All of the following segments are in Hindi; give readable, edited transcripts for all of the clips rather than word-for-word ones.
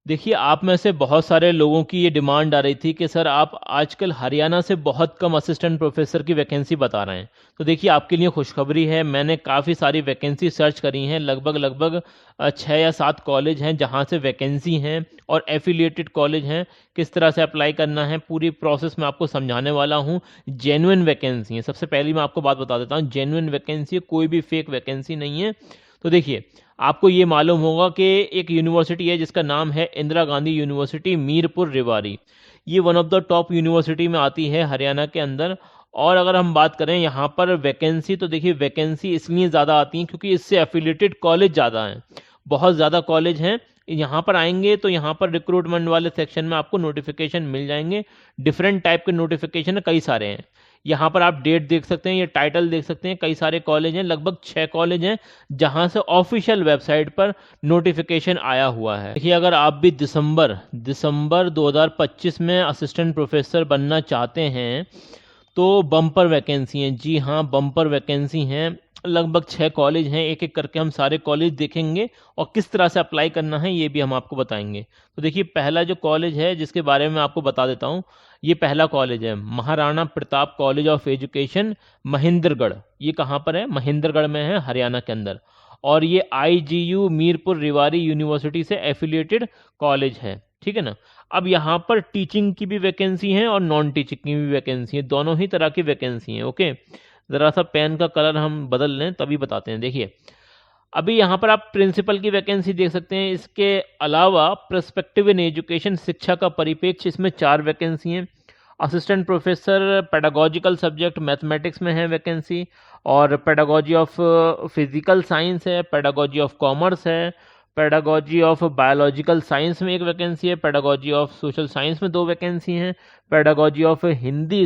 देखिए, आप में से बहुत सारे लोगों की ये डिमांड आ रही थी कि सर आप आजकल हरियाणा से बहुत कम असिस्टेंट प्रोफ़ेसर की वैकेंसी बता रहे हैं। तो देखिए आपके लिए खुशखबरी है, मैंने काफ़ी सारी वैकेंसी सर्च करी हैं, लगभग 6 या 7 कॉलेज हैं जहाँ से वैकेंसी हैं और एफ़िलिएटेड कॉलेज हैं। किस तरह से अप्लाई करना है, पूरी प्रोसेस मैं आपको समझाने वाला हूँ। जेन्युइन वैकेंसी है, सबसे पहली मैं आपको बात बता देता हूँ, जेन्युइन वैकेंसी है, कोई भी फ़ेक वैकेंसी नहीं है। तो देखिए, आपको ये मालूम होगा कि एक यूनिवर्सिटी है जिसका नाम है इंदिरा गांधी यूनिवर्सिटी मीरपुर रेवाड़ी। ये one of the top university में आती है हरियाणा के अंदर। और अगर हम बात करें यहाँ पर वैकेंसी, तो देखिए वैकेंसी इसलिए ज़्यादा आती हैं क्योंकि इससे एफिलेटेड कॉलेज ज़्यादा हैं, बहुत ज़्यादा कॉलेज हैं। यहाँ पर आएंगे तो यहाँ पर रिक्रूटमेंट वाले सेक्शन में आपको नोटिफिकेशन मिल जाएंगे। डिफरेंट टाइप के नोटिफिकेशन कई सारे हैं। यहाँ पर आप डेट देख सकते हैं, ये टाइटल देख सकते हैं, कई सारे कॉलेज हैं, लगभग 6 कॉलेज हैं जहां से ऑफिशियल वेबसाइट पर नोटिफिकेशन आया हुआ है। देखिए, अगर आप भी दिसंबर 2025 में असिस्टेंट प्रोफेसर बनना चाहते हैं तो बम्पर वैकेंसी हैं। जी हाँ, बम्पर वैकेंसी हैं, लगभग 6 कॉलेज हैं। एक एक करके हम सारे कॉलेज देखेंगे और किस तरह से अप्लाई करना है ये भी हम आपको बताएंगे। तो देखिए, पहला जो कॉलेज है जिसके बारे में आपको बता देता हूँ, ये पहला कॉलेज है Maharana Pratap college of education, Mahendragarh. ये कहाँ पर है? महेंद्रगढ़ में है, हरियाणा के अंदर। और ये IGU मीरपुर रेवाड़ी यूनिवर्सिटी से एफिलिएटेड कॉलेज है, ठीक है ना। अब यहाँ पर टीचिंग की भी वैकेंसी है और नॉन टीचिंग की भी वैकेंसी है, दोनों ही तरह की वैकेंसी है। ओके, ज़रा सा पेन का कलर हम बदल लें तभी बताते हैं। देखिए, अभी यहाँ पर आप प्रिंसिपल की वैकेंसी देख सकते हैं। इसके अलावा पर्सपेक्टिव इन एजुकेशन, शिक्षा का परिप्रेक्ष्य, इसमें 4 वैकेंसी हैं। Assistant professor pedagogical subject mathematics में है वैकेंसी, और पेडागोजी ऑफ फिजिकल साइंस है, पेडागोजी ऑफ कॉमर्स है, पेडागोजी ऑफ बायोलॉजिकल साइंस में एक वैकेंसी है, पेडागोजी ऑफ सोशल साइंस में 2 वैकेंसी हैं, पेडागोजी ऑफ हिंदी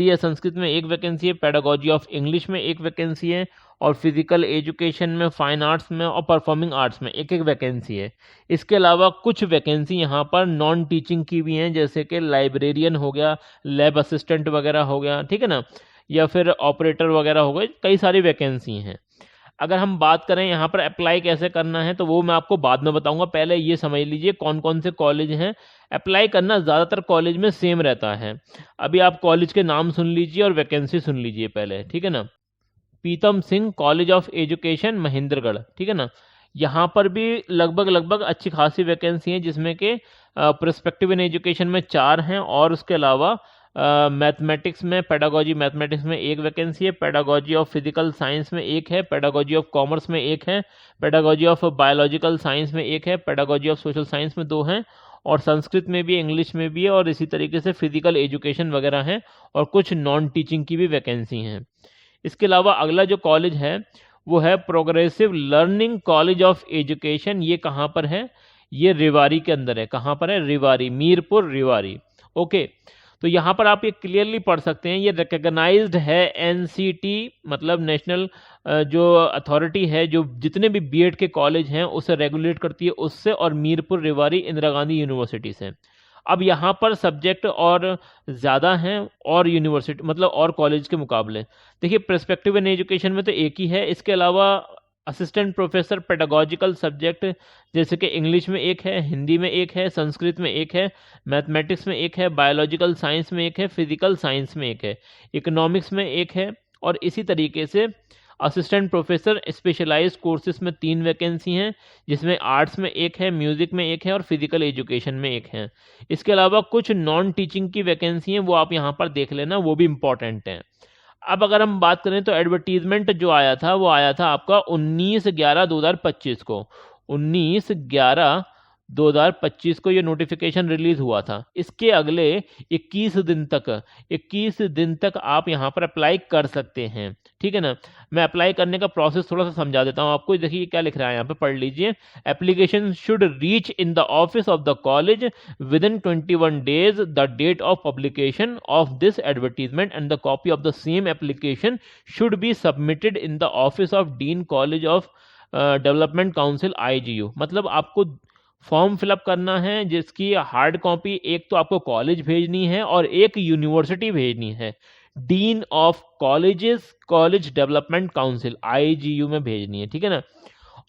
या संस्कृत में एक वैकेंसी है, पेडागोजी ऑफ इंग्लिश में एक वैकेंसी है, और फिजिकल एजुकेशन में, फाइन आर्ट्स में और परफॉर्मिंग आर्ट्स में एक एक वैकेंसी है। इसके अलावा कुछ वैकेंसी यहाँ पर नॉन टीचिंग की भी हैं, जैसे कि लाइब्रेरियन हो गया, लैब असिस्टेंट वगैरह हो गया, ठीक है ना, या फिर ऑपरेटर वगैरह हो गए, कई सारी वैकेंसी हैं। अगर हम बात करें यहाँ पर अप्लाई कैसे करना है तो वो मैं आपको बाद में बताऊंगा, पहले ये समझ लीजिए कौन कौन से कॉलेज हैं। अप्लाई करना ज़्यादातर कॉलेज में सेम रहता है। अभी आप कॉलेज के नाम सुन लीजिए और वैकेंसी सुन लीजिए पहले, ठीक है ना। Pitam Singh college of education Mahendragarh, ठीक है ना। यहाँ पर भी लगभग अच्छी खासी वैकेंसी है, जिसमें कि पर्सपेक्टिव इन एजुकेशन में 4 हैं, और उसके अलावा मैथमेटिक्स में, पेडागोजी मैथमेटिक्स में एक वैकेंसी है, पेडागोजी ऑफ फिजिकल साइंस में एक है, पेडागोजी ऑफ कॉमर्स में एक है, पेडागोजी ऑफ बायोलॉजिकल साइंस में एक है, पेडागोजी ऑफ सोशल साइंस में 2 हैं, और संस्कृत में भी, इंग्लिश में भी है, और इसी तरीके से फिजिकल एजुकेशन वगैरह हैं, और कुछ नॉन टीचिंग की भी वैकेंसी हैं। इसके अलावा अगला जो कॉलेज है वो है progressive learning college of education. ये कहाँ पर है? ये रेवाड़ी के अंदर है। कहाँ पर है? रेवाड़ी, मीरपुर रेवाड़ी। ओके, तो यहाँ पर आप ये क्लियरली पढ़ सकते हैं, ये रिकग्नाइज्ड है NCT, मतलब नेशनल जो अथॉरिटी है जो जितने भी बीएड के कॉलेज हैं उसे रेगुलेट करती है, उससे, और मीरपुर रेवाड़ी इंदिरा गांधी यूनिवर्सिटी से। अब यहाँ पर सब्जेक्ट और ज़्यादा हैं और यूनिवर्सिटी, मतलब और कॉलेज के मुकाबले। देखिए, पर्सपेक्टिव इन एजुकेशन में तो एक ही है, इसके अलावा असिस्टेंट प्रोफेसर पेडागोजिकल सब्जेक्ट जैसे कि इंग्लिश में एक है, हिंदी में एक है, संस्कृत में एक है, मैथमेटिक्स में एक है, बायोलॉजिकल साइंस में एक है, फिजिकल साइंस में एक है, इकोनॉमिक्स में एक है, और इसी तरीके से असिस्टेंट प्रोफेसर स्पेशलाइज्ड कोर्सेज में 3 वैकेंसी हैं, जिसमें आर्ट्स में एक है, म्यूजिक में एक है, और फिजिकल एजुकेशन में एक है। इसके अलावा कुछ नॉन टीचिंग की वैकेंसी हैं, वो आप यहाँ पर देख लेना, वो भी इम्पॉर्टेंट हैं। अब अगर हम बात करें तो एडवर्टीजमेंट जो आया था वो आया था आपका 19/11/2025 को। 19/11/2025 को ये नोटिफिकेशन रिलीज हुआ था। इसके अगले 21 दिन तक आप यहाँ पर अप्लाई कर सकते हैं, ठीक है ना। मैं अप्लाई करने का प्रोसेस थोड़ा सा समझा देता हूँ आपको। देखिए क्या लिख रहा है यहाँ पे, पढ़ लीजिए। Application should reach in the office of the college within 21 days the date of publication of this advertisement, and the copy of the same application should be submitted in the office of dean college of development council IGU। मतलब आपको फॉर्म फिलअप करना है, जिसकी हार्ड कॉपी एक तो आपको कॉलेज भेजनी है और एक यूनिवर्सिटी भेजनी है, dean of colleges college development council IGU में भेजनी है, ठीक है ना।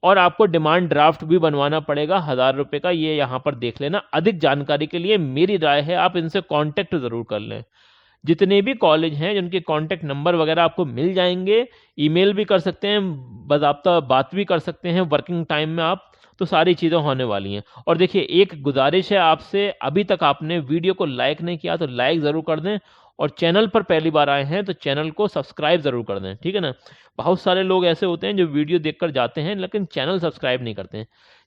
और आपको डिमांड ड्राफ्ट भी बनवाना पड़ेगा 1000 रुपये का, ये यहाँ पर देख लेना। अधिक जानकारी के लिए मेरी राय है आप इनसे कांटेक्ट ज़रूर कर लें। जितने भी कॉलेज हैं जिनके कांटेक्ट नंबर वगैरह आपको मिल जाएंगे, ईमेल भी कर सकते हैं, बाकायदा बात भी कर सकते हैं वर्किंग टाइम में आप, तो सारी चीज़ें होने वाली हैं। और देखिए एक गुजारिश है आपसे, अभी तक आपने वीडियो को लाइक नहीं किया तो लाइक ज़रूर कर दें, और चैनल पर पहली बार आए हैं तो चैनल को सब्सक्राइब ज़रूर कर दें, ठीक है ना। बहुत सारे लोग ऐसे होते हैं जो वीडियो देखकर जाते हैं लेकिन चैनल सब्सक्राइब नहीं करते हैं।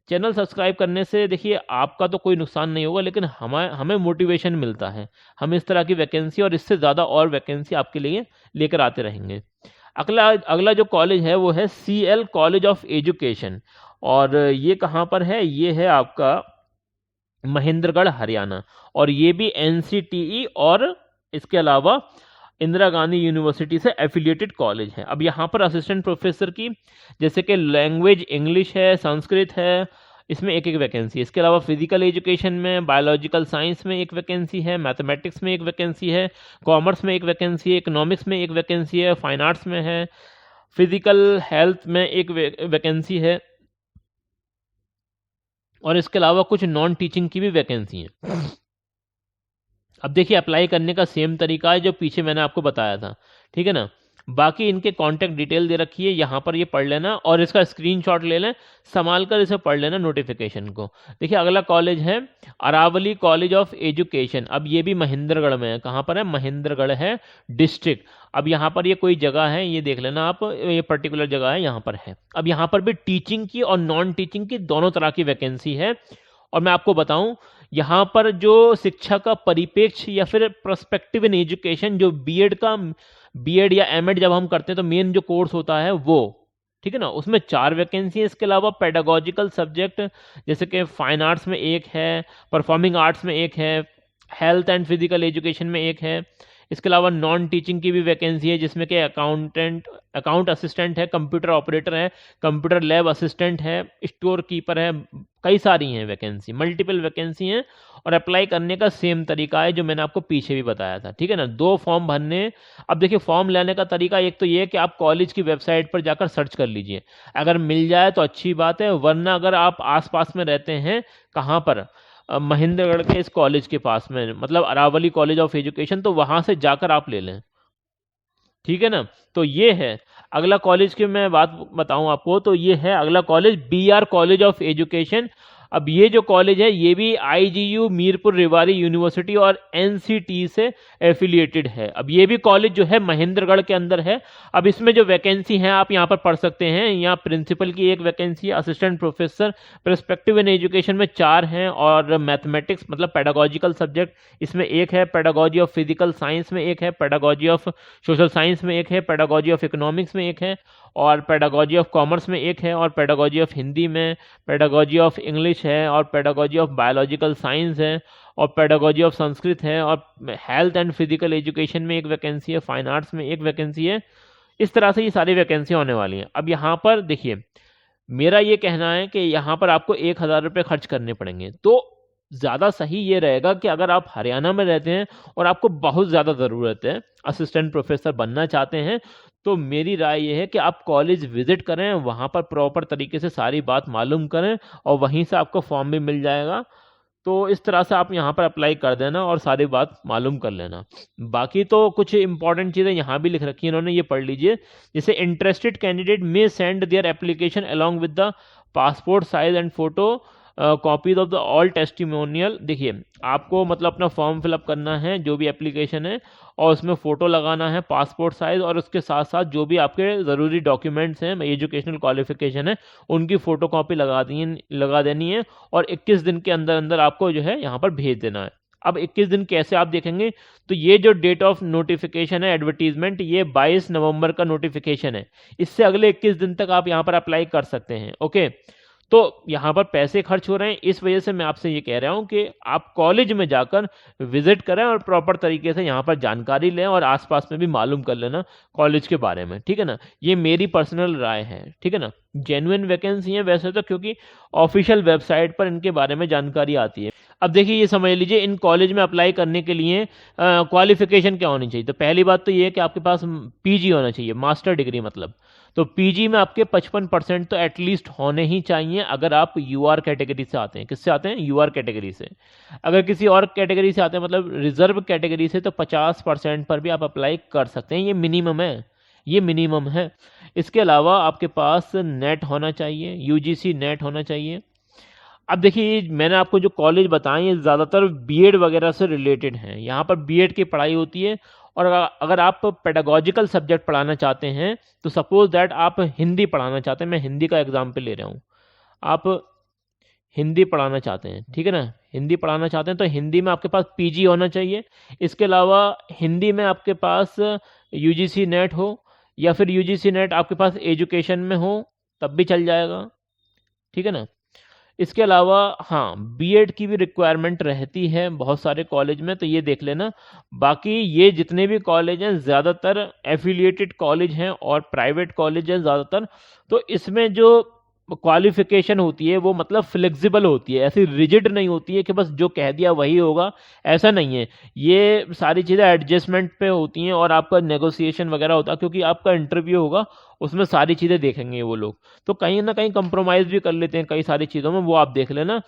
चैनल सब्सक्राइब करने से देखिए आपका तो कोई नुकसान नहीं होगा, लेकिन हमें हमें मोटिवेशन मिलता है, हम इस तरह की वैकेंसी और इससे ज़्यादा और वैकेंसी आपके लिए लेकर आते रहेंगे। अगला अगला जो कॉलेज है वो है CL कॉलेज ऑफ एजुकेशन, और ये कहाँ पर है, ये है आपका महेंद्रगढ़ हरियाणा, और ये भी NCTE और इसके अलावा इंदिरा गांधी यूनिवर्सिटी से एफिलिएटेड कॉलेज है। अब यहाँ पर असिस्टेंट प्रोफेसर की जैसे कि लैंग्वेज इंग्लिश है, संस्कृत है, इसमें एक एक वैकेंसी है। इसके अलावा फिजिकल एजुकेशन में, बायोलॉजिकल साइंस में एक वैकेंसी है, मैथमेटिक्स में एक वैकेंसी है, कॉमर्स में एक वैकेंसी है, इकोनॉमिक्स में एक वैकेंसी है, फाइन आर्ट्स में है, फिजिकल हेल्थ में एक वैकेंसी है, और इसके अलावा कुछ नॉन टीचिंग की भी वैकेंसी है। अब देखिए अप्लाई करने का सेम तरीका है जो पीछे मैंने आपको बताया था, ठीक है ना। बाकी इनके कांटेक्ट डिटेल दे रखी है, यहाँ पर ये पढ़ लेना और इसका स्क्रीनशॉट ले लें, संभाल कर इसे पढ़ लेना नोटिफिकेशन को। देखिए अगला कॉलेज है अरावली कॉलेज ऑफ एजुकेशन। अब ये भी महेंद्रगढ़ में है। कहाँ पर है, महेंद्रगढ़ है डिस्ट्रिक्ट। अब यहाँ पर ये कोई जगह है, ये देख लेना आप, ये पर्टिकुलर जगह है, यहाँ पर है। अब यहाँ पर भी टीचिंग की और नॉन टीचिंग की दोनों तरह की वैकेंसी है। और मैं आपको बताऊं यहाँ पर जो शिक्षा का परिप्रेक्ष्य या फिर पर्सपेक्टिव इन एजुकेशन, जो बीएड या एमएड जब हम करते हैं तो मेन जो कोर्स होता है वो, ठीक है ना, उसमें 4 वैकेंसी है। इसके अलावा पेडागोजिकल सब्जेक्ट जैसे कि फाइन आर्ट्स में एक है, परफॉर्मिंग आर्ट्स में एक है, हेल्थ एंड फिजिकल एजुकेशन में एक है। इसके अलावा नॉन टीचिंग की भी वैकेंसी है जिसमें कि अकाउंट असिस्टेंट है, कंप्यूटर ऑपरेटर है, कंप्यूटर लैब असिस्टेंट है, स्टोर कीपर है। कई सारी हैं वैकेंसी, मल्टीपल वैकेंसी हैं। और अप्लाई करने का सेम तरीका है जो मैंने आपको पीछे भी बताया था, ठीक है ना। 2 फॉर्म भरने। अब देखिए फॉर्म लेने का तरीका एक तो ये है कि आप कॉलेज की वेबसाइट पर जाकर सर्च कर लीजिए, अगर मिल जाए तो अच्छी बात है, वरना अगर आप आसपास में रहते हैं, कहाँ पर, महेंद्रगढ़ के इस कॉलेज के पास में, मतलब अरावली कॉलेज ऑफ एजुकेशन, तो वहां से जाकर आप ले लें, ठीक है ना। तो ये है अगला कॉलेज की मैं बात बताऊं आपको, तो ये है अगला college BR college of education. अब ये जो कॉलेज है ये भी IGU मीरपुर रेवाड़ी यूनिवर्सिटी और NCT से एफिलिएटेड है। अब ये भी कॉलेज जो है महेंद्रगढ़ के अंदर है। अब इसमें जो वैकेंसी है आप यहाँ पर पढ़ सकते हैं। यहाँ प्रिंसिपल की एक वैकेंसी है, assistant professor perspective in education में 4 हैं, और मैथमेटिक्स मतलब पेडागोजिकल सब्जेक्ट इसमें एक है, पेडागोजी ऑफ फिजिकल साइंस में एक है, पेडागोजी ऑफ सोशल साइंस में एक है, पेडागोजी ऑफ इकोनॉमिक्स में एक है, और पेडागोजी ऑफ कॉमर्स में एक है, और पेडागोजी ऑफ हिंदी में, पेडागोजी ऑफ इंग्लिश है, और पेडागोजी ऑफ बायोलॉजिकल साइंस है, और पेडागोजी ऑफ संस्कृत है, और हेल्थ एंड फिजिकल एजुकेशन में एक वैकेंसी है, फाइन आर्ट्स में एक वैकेंसी है। इस तरह से ये सारी वैकेंसी होने वाली हैं। अब यहाँ पर देखिए मेरा ये कहना है कि यहाँ पर आपको 1000 रुपये खर्च करने पड़ेंगे, तो ज़्यादा सही ये रहेगा कि अगर आप हरियाणा में रहते हैं और आपको बहुत ज़्यादा ज़रूरत है, असिस्टेंट प्रोफेसर बनना चाहते हैं, तो मेरी राय ये है कि आप कॉलेज विजिट करें, वहाँ पर प्रॉपर तरीके से सारी बात मालूम करें, और वहीं से आपको फॉर्म भी मिल जाएगा। तो इस तरह से आप यहाँ पर अप्लाई कर देना और सारी बात मालूम कर लेना। बाकी तो कुछ इंपॉर्टेंट चीज़ें यहाँ भी लिख रखी हैं इन्होंने, ये पढ़ लीजिए। जैसे interested candidate may send their application along with the passport size and photo copies of the all testimonial. देखिए आपको मतलब अपना फॉर्म फिलअप करना है, जो भी एप्लीकेशन है, और उसमें फ़ोटो लगाना है पासपोर्ट साइज़, और उसके साथ साथ जो भी आपके ज़रूरी डॉक्यूमेंट्स हैं, एजुकेशनल क्वालिफिकेशन है, उनकी फ़ोटो कॉपी लगा देनी है, और 21 दिन के अंदर अंदर आपको जो है यहाँ पर भेज देना है। अब 21 दिन कैसे आप देखेंगे, तो ये जो डेट ऑफ नोटिफिकेशन है एडवर्टीजमेंट, ये 22 नवंबर का नोटिफिकेशन है। इससे अगले 21 दिन तक आप यहाँ पर अप्लाई कर सकते हैं। ओके, तो यहाँ पर पैसे खर्च हो रहे हैं, इस वजह से मैं आपसे ये कह रहा हूँ कि आप कॉलेज में जाकर विजिट करें और प्रॉपर तरीके से यहाँ पर जानकारी लें, और आसपास में भी मालूम कर लेना कॉलेज के बारे में, ठीक है ना। ये मेरी पर्सनल राय है, ठीक है ना। जेन्युइन वैकेंसी है वैसे तो, क्योंकि ऑफिशियल वेबसाइट पर इनके बारे में जानकारी आती है। अब देखिए ये समझ लीजिए, इन कॉलेज में अप्लाई करने के लिए क्वालिफिकेशन क्या होनी चाहिए। तो पहली बात तो ये है कि आपके पास PG होना चाहिए, मास्टर डिग्री मतलब। तो पीजी में आपके 55% तो एटलीस्ट होने ही चाहिए अगर आप यूआर कैटेगरी से आते हैं। किससे आते हैं? यूआर कैटेगरी से। अगर किसी और कैटेगरी से आते हैं, मतलब रिजर्व कैटेगरी से, तो 50% पर भी आप अप्लाई कर सकते हैं। ये मिनिमम है, ये मिनिमम है। इसके अलावा आपके पास नेट होना चाहिए, यूजीसी नेट होना चाहिए। अब देखिए, मैंने आपको जो कॉलेज बताए ये ज़्यादातर बीएड वगैरह से रिलेटेड हैं। यहाँ पर बीएड की पढ़ाई होती है। और अगर आप पेडागोजिकल सब्जेक्ट पढ़ाना चाहते हैं, तो सपोज दैट आप हिंदी पढ़ाना चाहते हैं, मैं हिंदी का एग्जाम्पल ले रहा हूँ। आप हिंदी पढ़ाना चाहते हैं, ठीक है ना, हिंदी पढ़ाना चाहते हैं, तो हिंदी में आपके पास पीजी होना चाहिए। इसके अलावा हिंदी में आपके पास यूजीसी नेट हो, या फिर यूजीसी नेट आपके पास एजुकेशन में हो, तब भी चल जाएगा, ठीक है ना। इसके अलावा हाँ, बीएड की भी रिक्वायरमेंट रहती है बहुत सारे कॉलेज में, तो ये देख लेना। बाकी ये जितने भी कॉलेज हैं ज़्यादातर एफिलिएटेड कॉलेज हैं और प्राइवेट कॉलेज हैं ज़्यादातर। तो इसमें जो क्वालिफिकेशन होती है वो मतलब फ्लेक्सिबल होती है, ऐसी रिजिड नहीं होती है कि बस जो कह दिया वही होगा, ऐसा नहीं है। ये सारी चीज़ें एडजस्टमेंट पे होती हैं और आपका नेगोशिएशन वगैरह होता है, क्योंकि आपका इंटरव्यू होगा, उसमें सारी चीज़ें देखेंगे वो लोग। तो कहीं ना कहीं कंप्रोमाइज़ भी कर लेते हैं कई सारी चीज़ों में, वो आप देख लेना।